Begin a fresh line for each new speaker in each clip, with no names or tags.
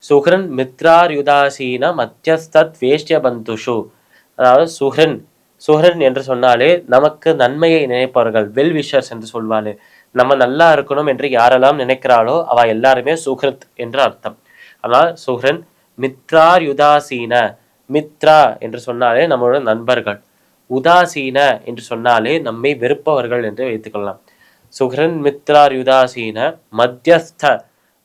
சுஹ்ரன் மித்ரார்யுதாசீன மத்தியஸ்தத் வேஷ்ய பந்துஷு. அதாவது சுஹ்ரன் சுஹ்ரன் என்று சொன்னாலே நமக்கு நன்மையை நினைப்பவர்கள், வெல் விஷர்ஸ் என்று சொல்வாரு. நம்ம நல்லா இருக்கணும் என்று யாரெல்லாம் நினைக்கிறாளோ அவ எல்லாருமே சுஹ்ருத் என்று அர்த்தம். ஆனால் சுஹ்ரன் மித்ரார் யுதாசீன, மித்ரா என்று சொன்னாலே நம்மளோட நண்பர்கள், உதாசீன என்று சொன்னாலே நம்மை வெறுப்பவர்கள் என்று வைத்துக்கொள்ளலாம். சுஹ்ரன் மித்ரார் யுதாசீன மத்தியஸ்த,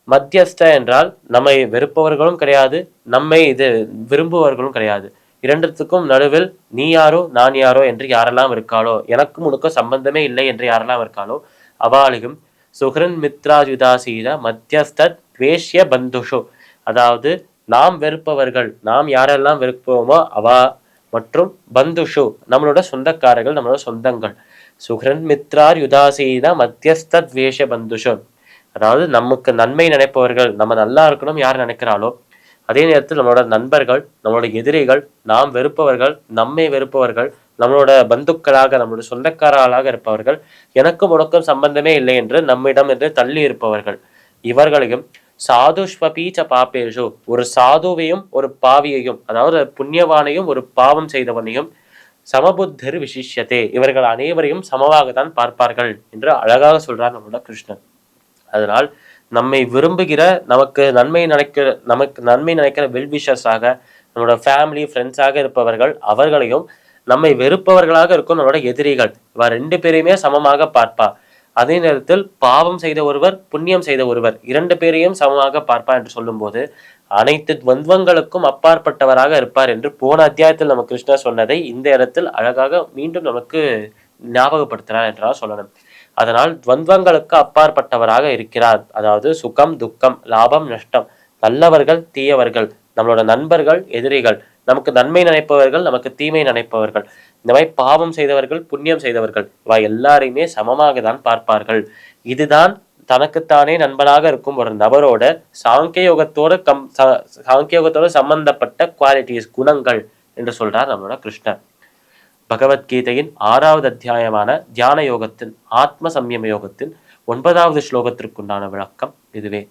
மத்தியஸ்த என்றால் நம்மை வெறுப்பவர்களும் கிடையாது, நம்மை இது விரும்புவர்களும் கிடையாது. இரண்டுத்துக்கும் நடுவில் நீ யாரோ நான் யாரோ என்று யாரெல்லாம் இருக்காளோ, எனக்கும் உனக்கும் சம்பந்தமே இல்லை என்று யாரெல்லாம் இருக்காளோ அவளுக்கும் சுஹ்ரன் மித்ராஜுதாசீன மத்தியஸ்தத் வேஷ்ய பந்துஷு. அதாவது நாம் வெறுப்பவர்கள், நாம் யாரெல்லாம் வெறுப்போமோ அவா மற்றும் பந்துஷு நம்மளோட சொந்தக்காரர்கள், நம்மளோட சொந்தங்கள். சுஹ்ரன் மித்ரார் யுதாசீன மத்தியஸ்தத் வேஷ பந்துஷு. அதாவது நமக்கு நன்மை நினைப்பவர்கள், நம்ம நல்லா இருக்கணும் யார் நினைக்கிறாளோ, அதே நேரத்தில் நம்மளோட நண்பர்கள், நம்மளோட எதிரிகள், நாம் வெறுப்பவர்கள், நம்மை வெறுப்பவர்கள், நம்மளோட பந்துக்களாக நம்மளோட சொந்தக்காரர்களாக இருப்பவர்கள், எனக்கும் உனக்கும் சம்பந்தமே இல்லை என்று நம்மிடம் என்று தள்ளி இருப்பவர்கள், இவர்களையும் சாதுஷ்வபீச்ச பாப்பேஷு, ஒரு சாதுவையும் ஒரு பாவியையும், அதாவது புண்ணியவானையும் ஒரு பாவம் செய்தவனையும் சமபுத்தர் விசிஷ்யத்தே, இவர்கள் அனைவரையும் சமமாகத்தான் பார்ப்பார்கள் என்று அழகாக சொல்றார் நம்மளோட கிருஷ்ணன். அதனால் நம்மை விரும்புகிற, நமக்கு நன்மை நினைக்கிற வெல்விஷர்ஸாக, நம்மளோட ஃபேமிலி ஃப்ரெண்ட்ஸாக இருப்பவர்கள், அவர்களையும் நம்மை வெறுப்பவர்களாக இருக்கும் நம்மளோட எதிரிகள், இவ ரெண்டு பேரையுமே சமமாக பார்ப்பா. அதே நேரத்தில் பாவம் செய்த ஒருவர், புண்ணியம் செய்த ஒருவர், இரண்டு பேரையும் சமமாக பார்ப்பா என்று சொல்லும் போது அனைத்து துவந்தங்களுக்கும் அப்பாற்பட்டவராக இருப்பார் என்று போன அத்தியாயத்தில் நம்ம கிருஷ்ணா சொன்னதை இந்த இடத்தில் அழகாக மீண்டும் நமக்கு ஞாபகப்படுத்தினார் என்றால் சொல்லணும். அதனால் துவந்தங்களுக்கு அப்பாற்பட்டவராக இருக்கிறார். அதாவது சுகம் துக்கம், லாபம் நஷ்டம், நல்லவர்கள் தீயவர்கள், நம்மளோட நண்பர்கள் எதிரிகள், நமக்கு நன்மை நினைப்பவர்கள், நமக்கு தீமை நினைப்பவர்கள், இந்த மாதிரி பாவம் செய்தவர்கள் புண்ணியம் செய்தவர்கள், இவ எல்லாரையுமே சமமாக தான் பார்ப்பார்கள். இதுதான் தனக்குத்தானே நண்பனாக இருக்கும் ஒரு நபரோட சாங்கிய யோகத்தோட சம்பந்தப்பட்ட குவாலிட்டிஸ், குணங்கள் என்று சொல்றார் நம்மளோட கிருஷ்ணர். பகவத்கீதையின் 6வது அத்தியாயமான தியான யோகத்தின் ஆத்ம சம்யம யோகத்தின் 9வது ஸ்லோகத்திற்குண்டான விளக்கம் இதுவே.